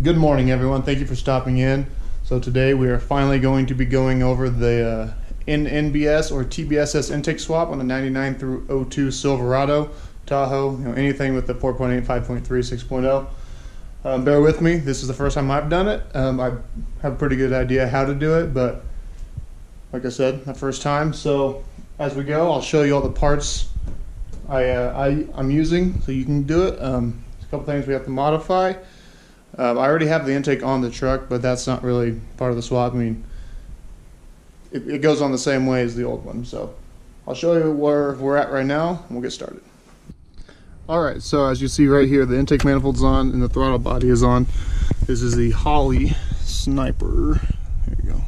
Good morning, everyone. Thank you for stopping in. So today we are finally going to be going over the Nnbs or Tbss intake swap on the 99 through 02 Silverado, Tahoe, anything with the 4.8, 5.3, 6.0. Bear with me. This is the first time I've done it. I have a pretty good idea how to do it, but like I said, the first time. So as we go, I'll show you all the parts I'm using so you can do it. There's a couple things we have to modify. I already have the intake on the truck, but that's not really part of the swap. I mean, it goes on the same way as the old one. So I'll show you where we're at right now, and we'll get started. Alright, so as you see right here, the intake manifold's on and the throttle body is on. This is the Holley Sniper. There you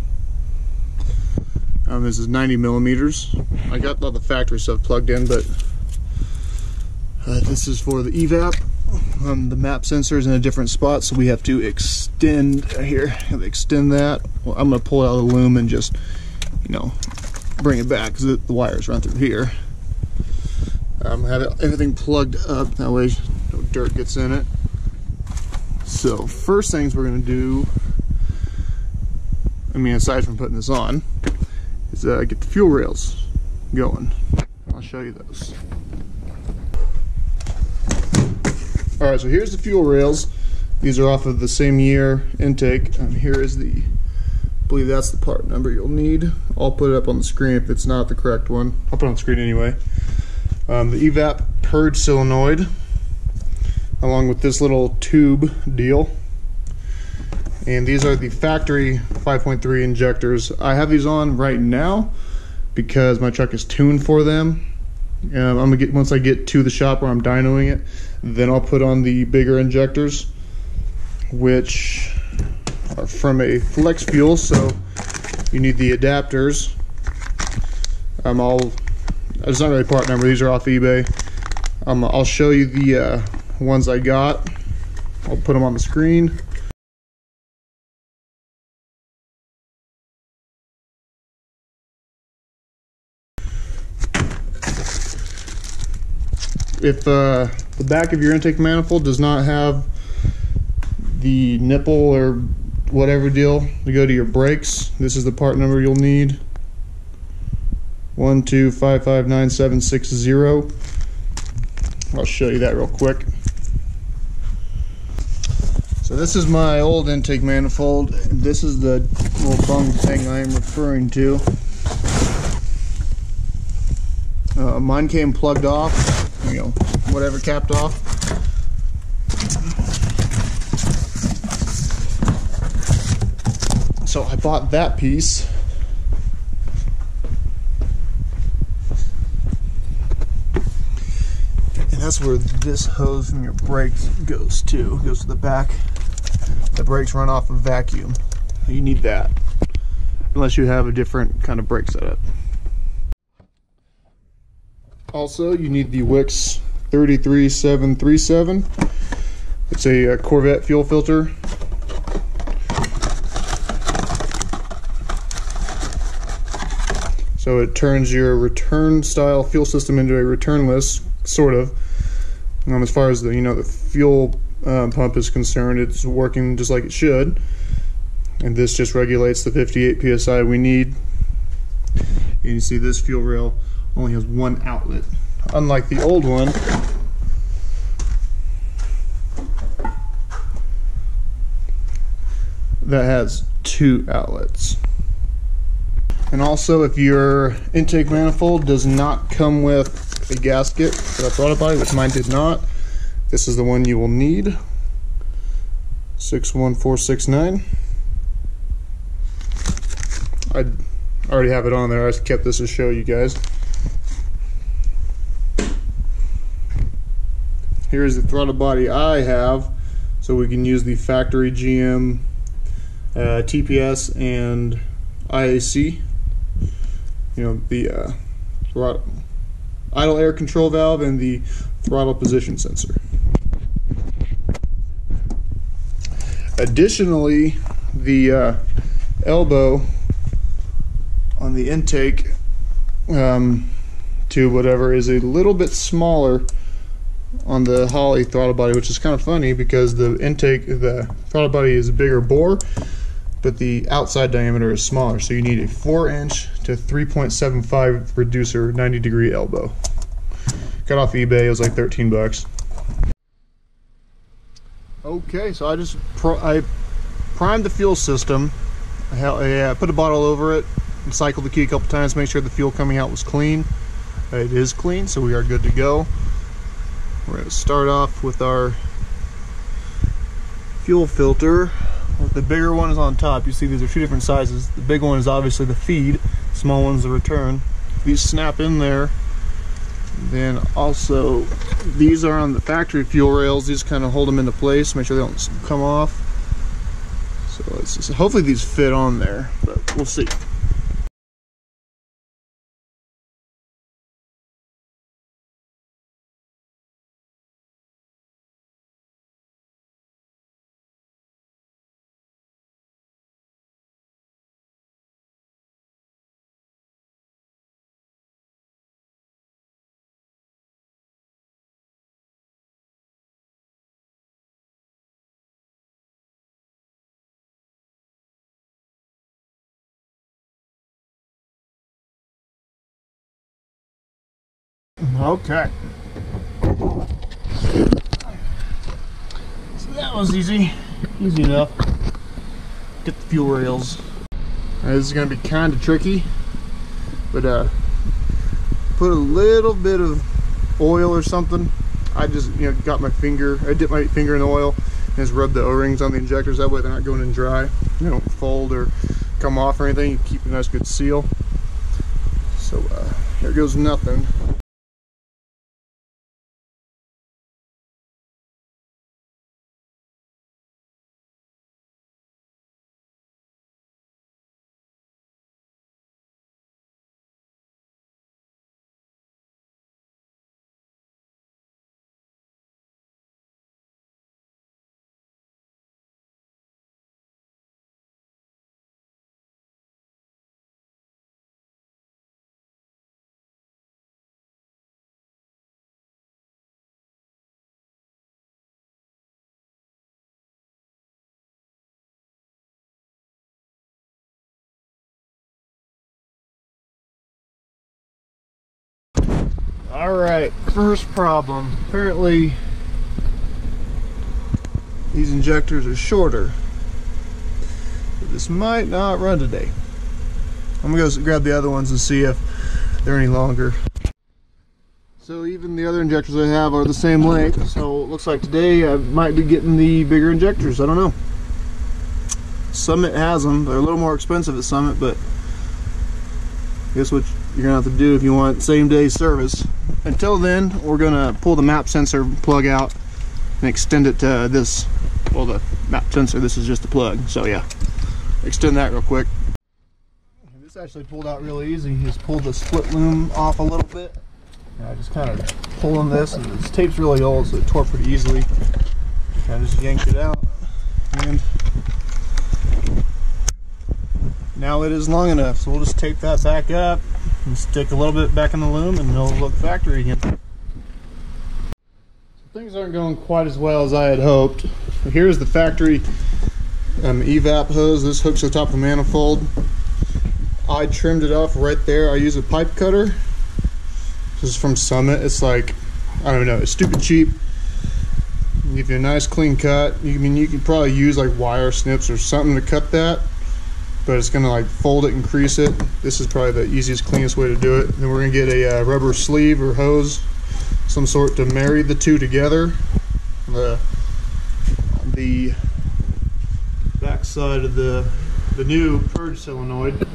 go. This is 90 millimeters. I got all the factory stuff plugged in, but this is for the Evap. The map sensor is in a different spot, so we have to extend here. Have to extend that. Well, I'm going to pull it out of the loom and just, bring it back because the wires run through here. Have everything plugged up, that way no dirt gets in it. So first things we're going to do, aside from putting this on, is get the fuel rails going. I'll show you those. Alright, so here's the fuel rails. These are off of the same year intake. Here is I believe that's the part number you'll need. I'll put it up on the screen if it's not the correct one. I'll put it on the screen anyway. The Evap Purge solenoid, along with this little tube deal. And these are the factory 5.3 injectors. I have these on right now because my truck is tuned for them. I'm gonna get, once I get to the shop where I'm dynoing it, then I'll put on the bigger injectors, which are from a flex fuel, so you need the adapters. It's not really part number, these are off eBay. I'll show you the ones I got. I'll put them on the screen. If the back of your intake manifold does not have the nipple or whatever deal to go to your brakes, this is the part number you'll need. 1255960. I'll show you that real quick. So this is my old intake manifold. This is the little bung thing I am referring to. Mine came plugged off, whatever capped off. So I bought that piece. And that's where this hose from your brakes goes to. It goes to the back. The brakes run off of vacuum. You need that, unless you have a different kind of brake setup. Also, you need the Wix 33737. It's a Corvette fuel filter. So it turns your return style fuel system into a returnless, sort of. As far as the the fuel pump is concerned, it's working just like it should. And this just regulates the 58 psi we need. And you see this fuel rail only has one outlet, unlike the old one that has two outlets. And also, if your intake manifold does not come with a gasket for the throttle body, which mine did not, this is the one you will need. 61469. I already have it on there. I just kept this to show you guys. Here's the throttle body I have, so we can use the factory GM TPS and IAC. The throttle, idle air control valve, and the throttle position sensor. Additionally, the elbow on the intake tube, whatever, is a little bit smaller on the Holley throttle body, which is kind of funny because the throttle body is a bigger bore, but the outside diameter is smaller. So you need a 4-inch to 3.75 reducer, 90-degree elbow. Got off eBay. It was like 13 bucks. Okay, so I primed the fuel system. I put a bottle over it and cycled the key a couple times to make sure the fuel coming out was clean. It is clean, so we are good to go. We're going to start off with our fuel filter. The bigger one is on top. You see these are two different sizes. The big one is obviously the feed, the small one's the return. These snap in there. Then also, these are on the factory fuel rails. These kind of hold them into place, make sure they don't come off. So let's just, hopefully these fit on there, but we'll see. Okay. So that was easy enough. Get the fuel rails. This is going to be kind of tricky, but put a little bit of oil or something. I just got my finger. I dipped my finger in the oil and just rubbed the O-rings on the injectors. That way they're not going in dry. They don't fold or come off or anything. You keep a nice good seal. So here goes nothing. Alright, first problem. Apparently these injectors are shorter. So this might not run today. I'm gonna go grab the other ones and see if they're any longer. So even the other injectors I have are the same length, so it looks like today I might be getting the bigger injectors. I don't know. Summit has them. They're a little more expensive at Summit, but guess what you're gonna have to do if you want same day service. Until then, we're gonna pull the map sensor plug out and extend it to this. Well, the map sensor, this is just the plug. So yeah, extend that real quick. This actually pulled out really easy. You just pulled the split loom off a little bit. I just kind of pulling this, and this tape's really old, so it tore pretty easily. I just yanked it out, and now it is long enough. So we'll just tape that back up and stick a little bit back in the loom, and it'll look factory again. So things aren't going quite as well as I had hoped. Here's the factory Evap hose. This hooks to the top of the manifold. I trimmed it off right there. I use a pipe cutter. This is from Summit. It's like, I don't know, it's stupid cheap. Give you a nice clean cut. You could probably use like wire snips or something to cut that, but it's gonna like fold it and crease it. This is probably the easiest, cleanest way to do it. Then we're gonna get a rubber sleeve or hose, some sort, to marry the two together. The back side of the new Purge solenoid.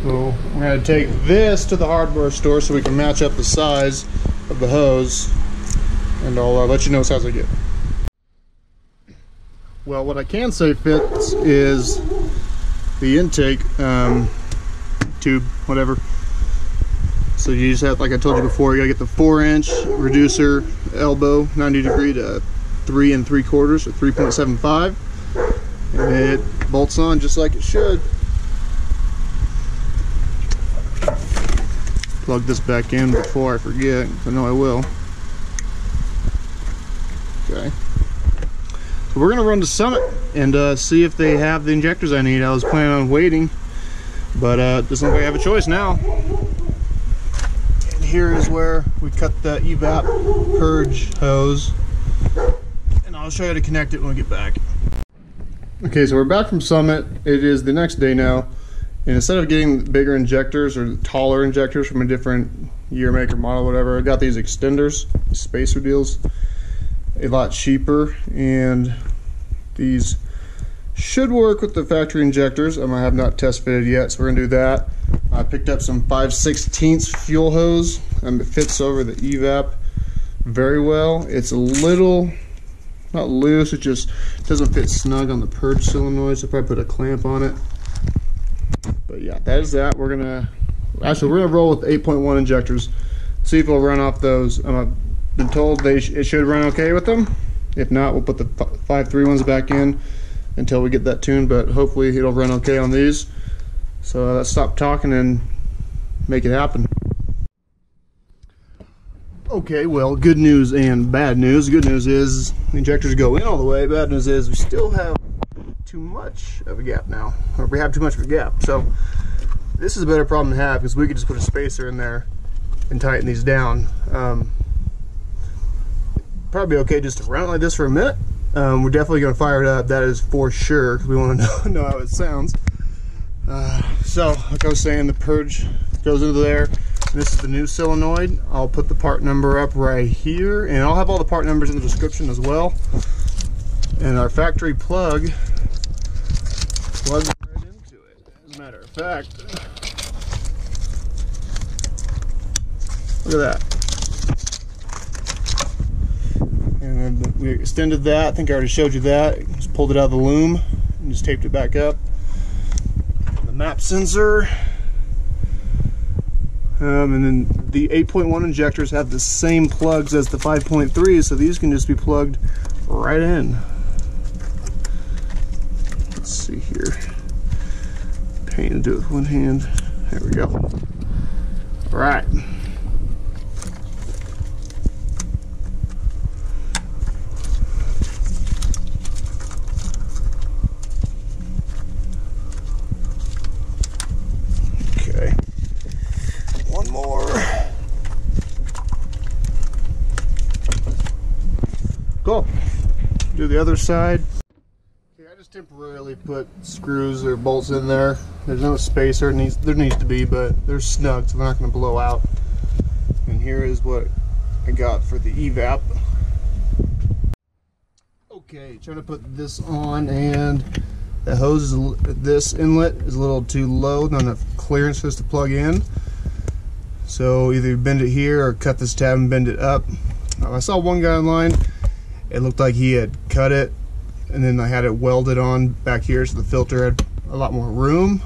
So we're going to take this to the hardware store so we can match up the size of the hose, and I'll let you know as soon as I get it. Well, what I can say fits is the intake tube, whatever. So you just have, like I told you before, you gotta get the 4-inch reducer elbow, 90 degree to 3 3/4 or 3.75, and it bolts on just like it should. Plug this back in before I forget, I know I will. Okay. So we're gonna run to Summit and see if they have the injectors I need. I was planning on waiting, but doesn't look like I have a choice now. And here is where we cut the Evap Purge hose, and I'll show you how to connect it when we get back. Okay, so we're back from Summit. It is the next day now, and instead of getting bigger injectors or taller injectors from a different year, make, or model, whatever, I got these extenders, spacer deals, a lot cheaper, and these should work with the factory injectors. I have not test fitted yet, so we're gonna do that. I picked up some 5/16 fuel hose, and it fits over the Evap very well. It's a little, not loose, it just doesn't fit snug on the Purge solenoid, so probably put a clamp on it. But yeah, that is that. We're gonna roll with 8.1 injectors, see if we'll run off those. I've been told it should run okay with them. If not, we'll put the 5.3 ones back in until we get that tuned, but hopefully it'll run okay on these. So let's stop talking and make it happen. Okay, well, good news and bad news. Good news is the injectors go in all the way. Bad news is we still have too much of a gap now, or we have too much of a gap. So this is a better problem to have, because we could just put a spacer in there and tighten these down. Probably okay just to run it like this for a minute. We're definitely going to fire it up, that is for sure, because we want to know how it sounds. So, like I was saying, the Purge goes into there. And this is the new solenoid. I'll put the part number up right here, and I'll have all the part numbers in the description as well. And our factory plug plugs right into it. As a matter of fact, look at that. And then we extended that. I think I already showed you that. Just pulled it out of the loom and just taped it back up. The map sensor. And then the 8.1 injectors have the same plugs as the 5.3, so these can just be plugged right in. Let's see here. Pain to do it with one hand. There we go. All right. Cool. Do the other side. Okay, I just temporarily put screws or bolts in there. There's no spacer. There needs to be, but they're snug, so they're not going to blow out. And here is what I got for the Evap. Okay, trying to put this on, and the hose is, this inlet is a little too low, not enough clearance for this to plug in. So either bend it here or cut this tab and bend it up. I saw one guy online. It looked like he had cut it, and then I had it welded on back here, so the filter had a lot more room.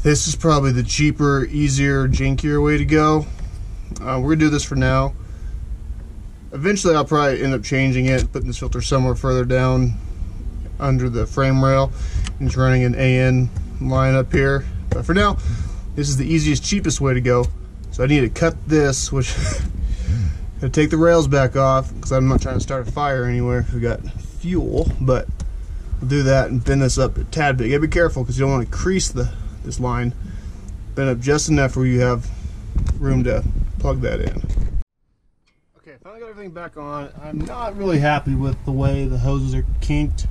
This is probably the cheaper, easier, jankier way to go. We're gonna do this for now. Eventually I'll probably end up changing it, putting this filter somewhere further down under the frame rail, and just running an AN line up here. But for now, this is the easiest, cheapest way to go. So I need to cut this, which gonna take the rails back off, because I'm not trying to start a fire anywhere. We got fuel, but I'll do that and bend this up a tad bit. You gotta be careful, because you don't want to crease this line. Bend up just enough where you have room to plug that in. Okay, finally got everything back on. I'm not really happy with the way the hoses are kinked.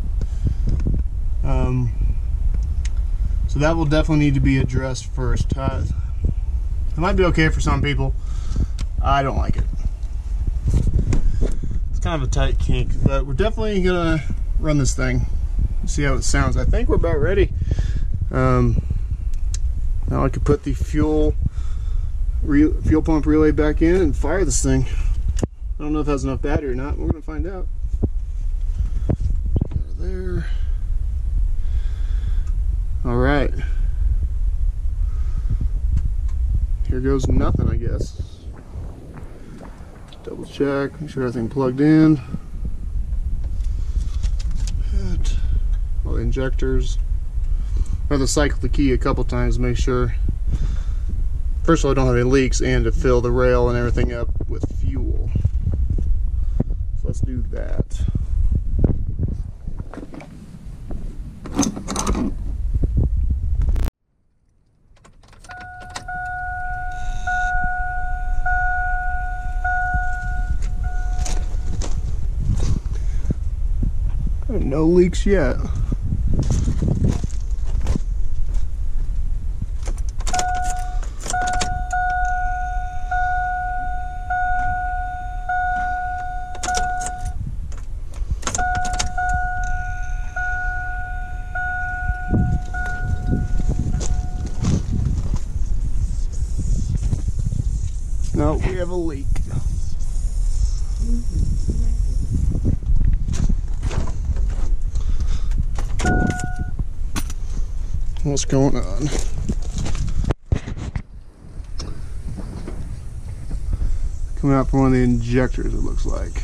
So that will definitely need to be addressed first. It might be okay for some people. I don't like it. It's kind of a tight kink, but we're definitely gonna run this thing, see how it sounds. I think we're about ready. Now I could put the fuel pump relay back in and fire this thing. I don't know if it has enough battery or not. We're gonna find out. There. All right. Here goes nothing, I guess. Double check, make sure everything plugged in. Hit all the injectors. I have to cycle the key a couple times to make sure, first of all, I don't have any leaks, and to fill the rail and everything up with fuel. So let's do that. No leaks yet. No, we have a leak. What's going on? Coming out from one of the injectors, it looks like.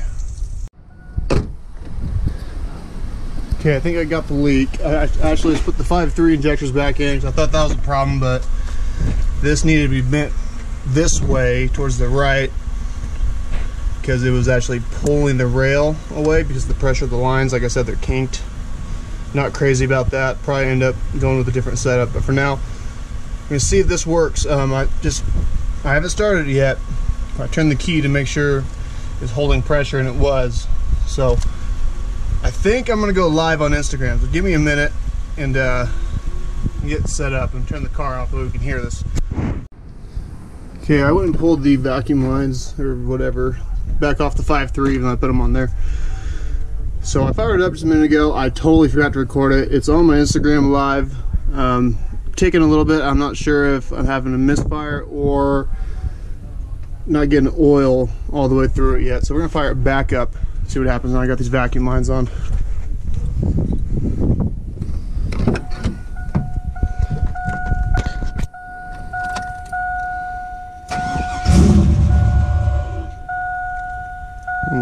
Okay, I think I got the leak. I actually just put the 5.3 injectors back in because I thought that was a problem, but this needed to be bent this way towards the right because it was actually pulling the rail away because of the pressure of the lines. Like I said, they're kinked. Not crazy about that. Probably end up going with a different setup, but for now I'm gonna see if this works. I haven't started it yet. I turned the key to make sure it's holding pressure, and it was. So I think I'm gonna go live on Instagram, so give me a minute and get set up and turn the car off so we can hear this. Okay, I went and pulled the vacuum lines or whatever back off the 5.3, even though I put them on there. So I fired it up just a minute ago. I totally forgot to record it. It's on my Instagram live. Taking a little bit. I'm not sure if I'm having a misfire or not getting oil all the way through it yet. So we're gonna fire it back up, see what happens when I got these vacuum lines on.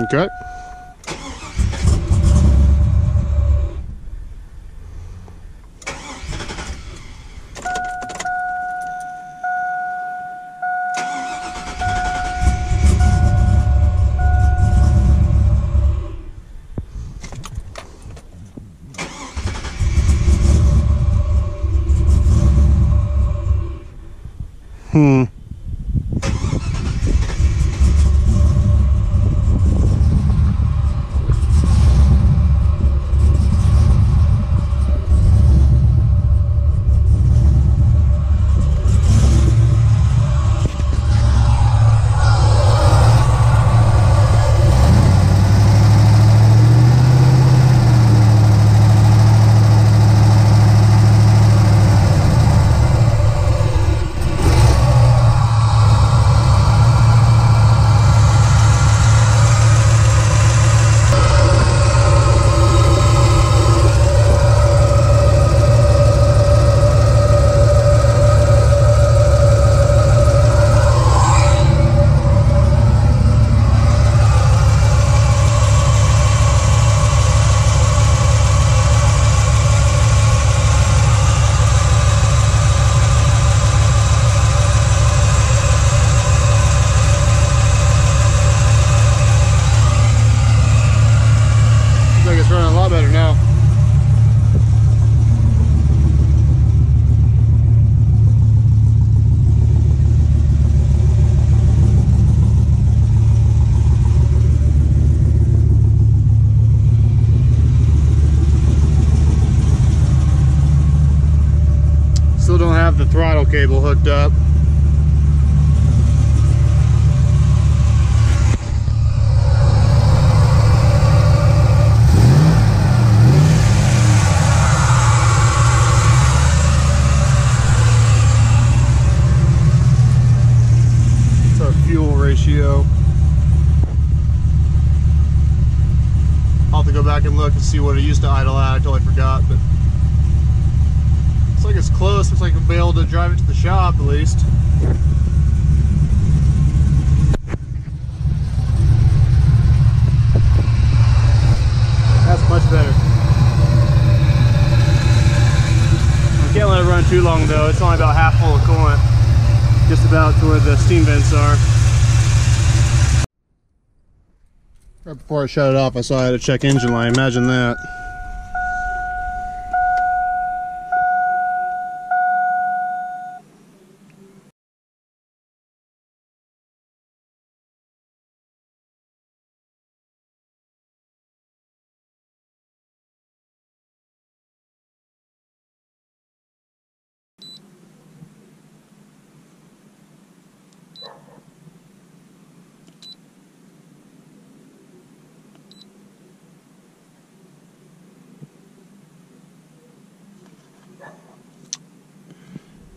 Okay. The throttle cable hooked up. It's our fuel ratio. I'll have to go back and look and see what it used to idle at. I totally forgot, but looks like it's close. Looks like we'll be able to drive it to the shop at least. That's much better. I can't let it run too long though. It's only about half full of coolant. Just about to where the steam vents are. Right before I shut it off, I saw I had to check engine line. Imagine that.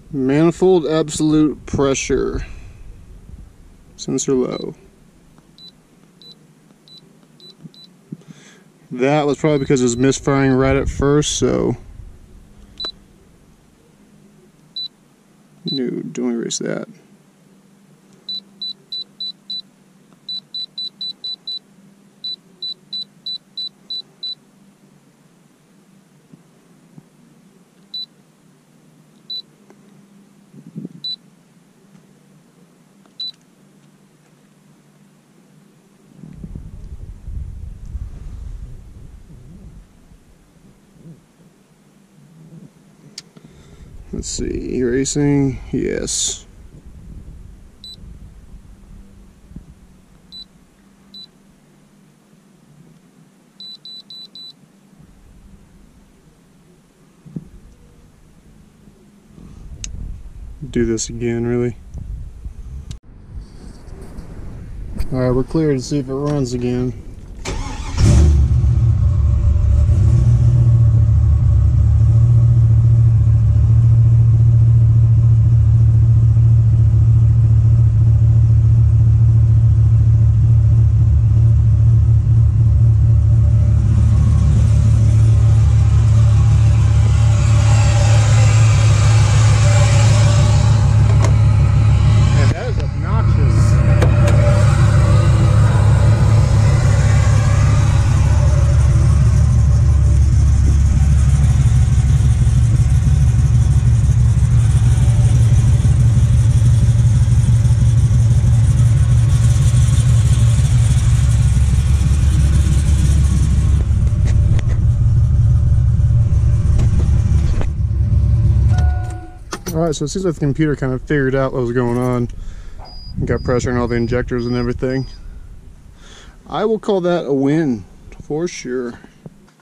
Manifold absolute pressure. Sensor low. That was probably because it was misfiring right at first, so no, don't erase that. Let's see, erasing, yes. Do this again, really. Alright, we're clear to see if it runs again. Alright, so it seems like the computer kind of figured out what was going on. Got pressure on all the injectors and everything. I will call that a win, for sure.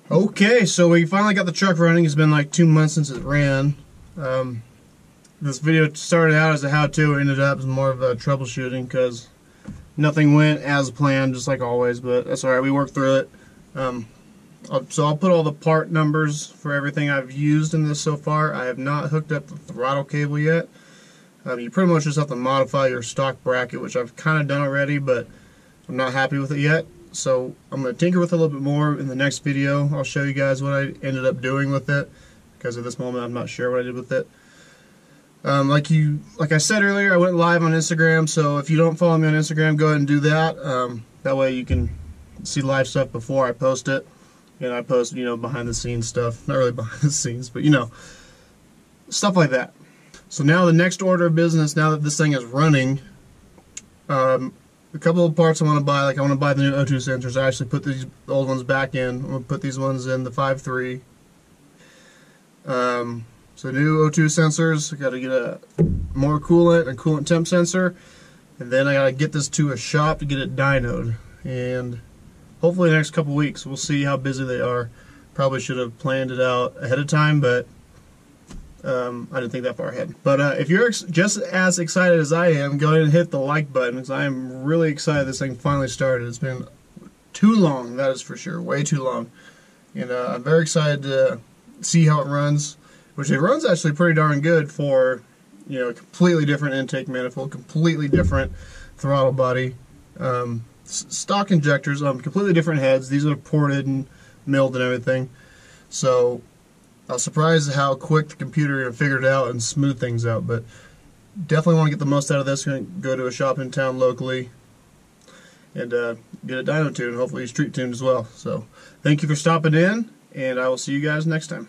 Okay, so we finally got the truck running. It's been like 2 months since it ran. This video started out as a how-to, ended up as more of a troubleshooting because nothing went as planned, just like always, but that's alright, we worked through it. So I'll put all the part numbers for everything I've used in this so far. I have not hooked up the throttle cable yet. You pretty much just have to modify your stock bracket, which I've kind of done already, but I'm not happy with it yet. So I'm going to tinker with it a little bit more in the next video. I'll show you guys what I ended up doing with it, because at this moment I'm not sure what I did with it. Like I said earlier, I went live on Instagram, so if you don't follow me on Instagram, go ahead and do that. That way you can see live stuff before I post it. And I post, behind the scenes stuff. Not really behind the scenes, but stuff like that. So now the next order of business, now that this thing is running, a couple of parts I want to buy. Like I want to buy the new O2 sensors. I actually put these old ones back in. I'm going to put these ones in the 5.3. So new O2 sensors. I got to get a more coolant and coolant temp sensor. And then I got to get this to a shop to get it dynoed. And hopefully the next couple weeks. We'll see how busy they are. Probably should have planned it out ahead of time, but I didn't think that far ahead. But if you're just as excited as I am, go ahead and hit the like button, because I am really excited this thing finally started. It's been too long, that is for sure, way too long. And I'm very excited to see how it runs, which it runs actually pretty darn good for, a completely different intake manifold, completely different throttle body. Stock injectors, completely different heads. These are ported and milled and everything. So I was surprised at how quick the computer figured it out and smoothed things out. But definitely want to get the most out of this. Going to go to a shop in town locally and get it dyno tuned, hopefully street tuned as well. So thank you for stopping in, and I will see you guys next time.